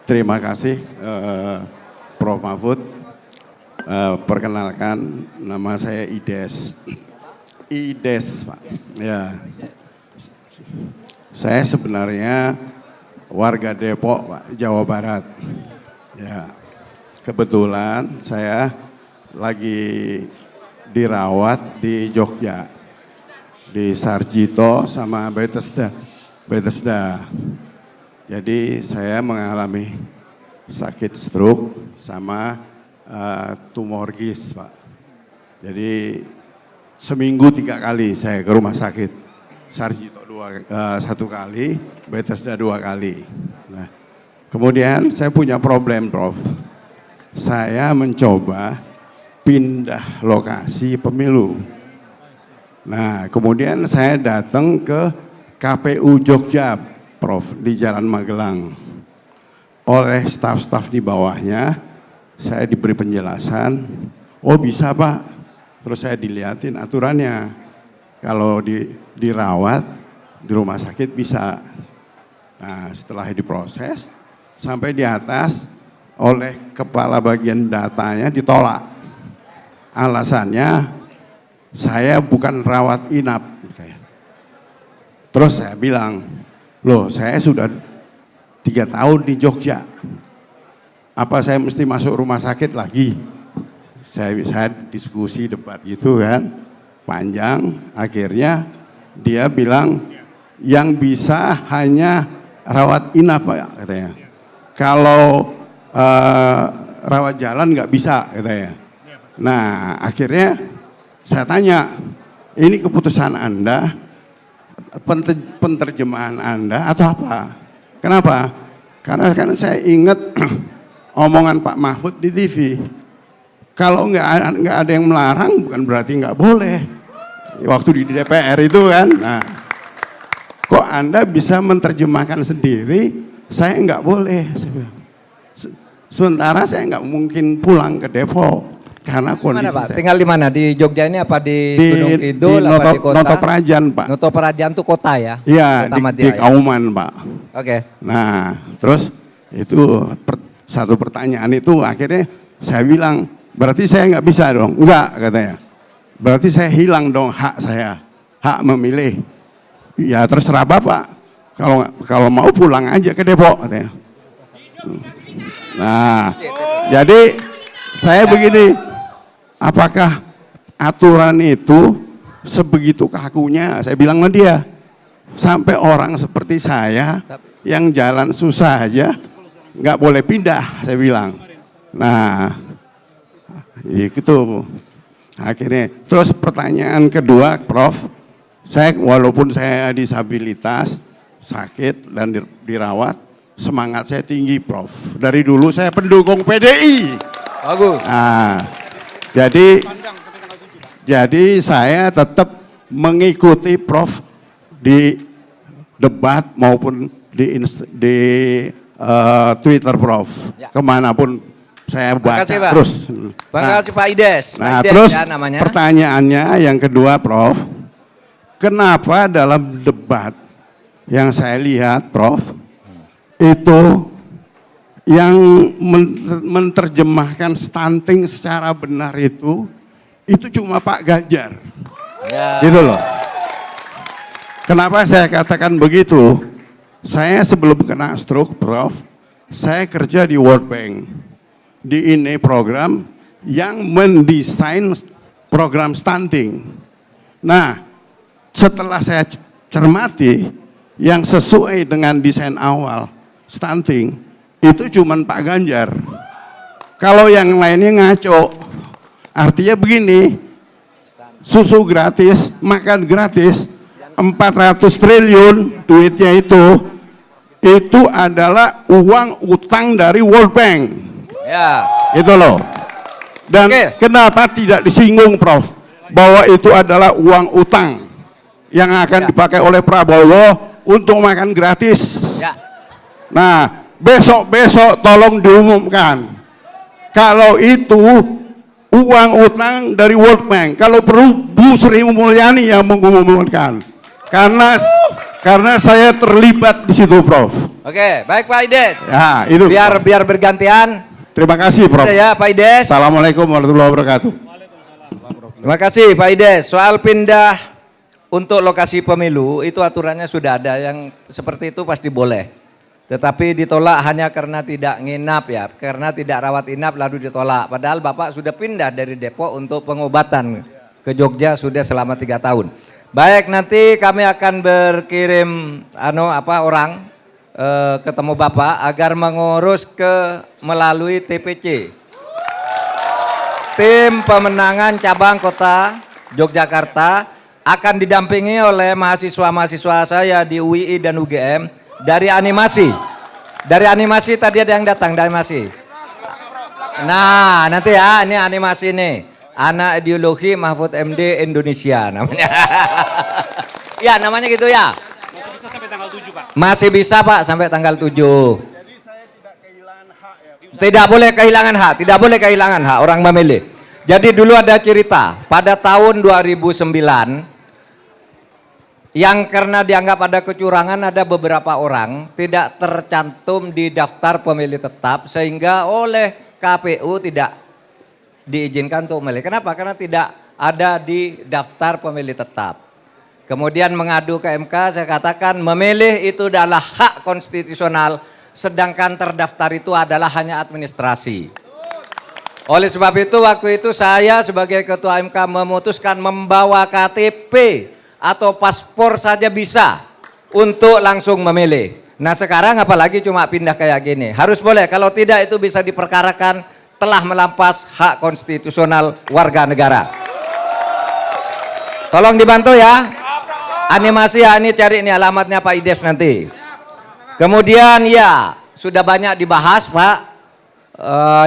Terima kasih Prof. Mahfud. Perkenalkan, nama saya Ides. Ides, Pak. Ya. Saya sebenarnya warga Depok, Pak, Jawa Barat. Ya. Kebetulan saya lagi dirawat di Jogja, di Sarjito sama Bethesda. Jadi saya mengalami sakit stroke sama tumor GIS, Pak. Jadi seminggu 3 kali saya ke rumah sakit. Sarjito 1 kali, Bethesda 2 kali. Nah, kemudian saya punya problem, Prof. Saya mencoba pindah lokasi pemilu. Nah, kemudian saya datang ke KPU Jogja, Prof, di Jalan Magelang. Oleh staf-staf di bawahnya, saya diberi penjelasan, oh bisa Pak. Terus saya dilihatin aturannya, kalau dirawat di rumah sakit bisa. Nah, setelah diproses, sampai di atas, oleh kepala bagian datanya ditolak. Alasannya, saya bukan rawat inap. Terus saya bilang, loh saya sudah 3 tahun di Jogja. Apa saya mesti masuk rumah sakit lagi? Saya diskusi debat gitu kan, panjang. Akhirnya dia bilang, yang bisa hanya rawat inap Pak, katanya. Kalau rawat jalan nggak bisa, katanya. Nah, akhirnya saya tanya, ini keputusan Anda, penterjemahan Anda atau apa? Kenapa? Karena kan saya ingat omongan Pak Mahfud di TV. Kalau nggak ada yang melarang, bukan berarti nggak boleh. Waktu di DPR itu kan. Nah, kok Anda bisa menerjemahkan sendiri? Saya nggak boleh. Sementara saya nggak mungkin pulang ke Depok karena kondisi mana, Pak? saya. Tinggal di mana? Di Jogja ini apa di Gunung Kidul apa di kota? Noto Prajan, Pak. Noto Prajan itu kota ya? Iya, di Kauman, Pak. Oke. Nah, terus itu satu pertanyaan itu akhirnya saya bilang, berarti saya nggak bisa dong? Enggak, katanya. Berarti saya hilang dong hak saya, hak memilih. Ya terserah Bapak. Kalau mau pulang aja ke Depok, katanya. Nah, jadi saya begini, apakah aturan itu sebegitu kakunya? Saya bilang sama dia, sampai orang seperti saya yang jalan susah aja nggak boleh pindah, saya bilang. Nah, itu akhirnya. Terus pertanyaan kedua, Prof, saya walaupun saya disabilitas, sakit dan dirawat, semangat saya tinggi, Prof. Dari dulu saya pendukung PDI. Bagus. Nah, jadi saya tetap mengikuti Prof di debat maupun di Twitter, Prof. Ya. Kemanapun saya baca terus. Terima kasih Pak Ides. Nah, Ides, terus ya, namanya. Pertanyaannya yang kedua, Prof. Kenapa dalam debat yang saya lihat, Prof, itu yang menerjemahkan stunting secara benar itu cuma Pak Ganjar. Ya. Gitu loh. Kenapa saya katakan begitu? Saya sebelum kena stroke, Prof, saya kerja di World Bank. Di ini program yang mendesain program stunting. Nah, setelah saya cermati yang sesuai dengan desain awal stunting itu cuman Pak Ganjar. Kalau yang lainnya ngaco. Artinya begini, susu gratis, makan gratis, 400 triliun duitnya itu adalah uang utang dari World Bank. Ya. Itu loh. Dan kenapa tidak disinggung, Prof, bahwa itu adalah uang utang yang akan dipakai oleh Prabowo untuk makan gratis. Ya. Nah, besok-besok tolong diumumkan kalau itu uang utang dari World Bank. Kalau perlu Bu Sri Mulyani yang mengumumkan, karena Karena saya terlibat di situ, Prof. Oke, baik Pak Ides. Ya, itu. Biar bergantian. Terima kasih, Prof. Ya, Pak Ides. Assalamualaikum warahmatullahi wabarakatuh. Terima kasih Pak Ides. Soal pindah untuk lokasi pemilu itu aturannya sudah ada, yang seperti itu pasti boleh. Tetapi ditolak hanya karena tidak nginap ya, karena tidak rawat inap lalu ditolak. Padahal Bapak sudah pindah dari Depok untuk pengobatan ke Jogja sudah selama 3 tahun. Baik, nanti kami akan berkirim orang ketemu Bapak agar mengurus melalui TPC. Tim pemenangan cabang kota Yogyakarta akan didampingi oleh mahasiswa-mahasiswa saya di UII dan UGM dari animasi. Dari animasi tadi ada yang datang dari animasi. Nah, nanti ya, ini animasi nih. Anak Ideologi Mahfud MD Indonesia namanya. Ya, namanya gitu ya. Masih bisa sampai tanggal 7, Pak. Masih bisa, Pak, sampai tanggal 7. Jadi saya tidak kehilangan hak ya. Tidak boleh kehilangan hak, tidak boleh kehilangan hak orang memilih. Jadi dulu ada cerita, pada tahun 2009 yang karena dianggap ada kecurangan, ada beberapa orang tidak tercantum di daftar pemilih tetap sehingga oleh KPU tidak diizinkan untuk memilih. Kenapa? Karena tidak ada di daftar pemilih tetap. Kemudian mengadu ke MK, saya katakan memilih itu adalah hak konstitusional, sedangkan terdaftar itu adalah hanya administrasi. Oleh sebab itu waktu itu saya sebagai ketua MK memutuskan membawa KTP atau paspor saja bisa untuk langsung memilih. Nah sekarang apalagi cuma pindah kayak gini. Harus boleh, kalau tidak itu bisa diperkarakan telah melampas hak konstitusional warga negara. Tolong dibantu ya. Animasi ya, ini cari nih alamatnya Pak Ides nanti. Kemudian ya, sudah banyak dibahas Pak.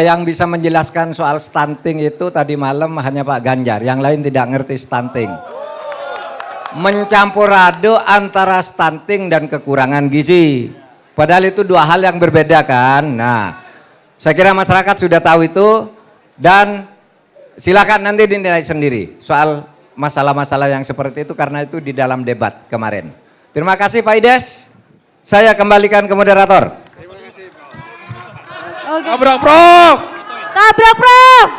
Yang bisa menjelaskan soal stunting itu tadi malam hanya Pak Ganjar, yang lain tidak ngerti stunting. Mencampur aduk antara stunting dan kekurangan gizi. Padahal itu dua hal yang berbeda kan. Nah, saya kira masyarakat sudah tahu itu dan silakan nanti dinilai sendiri soal masalah-masalah yang seperti itu karena itu di dalam debat kemarin. Terima kasih Pak Ides. Saya kembalikan ke moderator. Tabrak, Prof. Tabrak, Prof.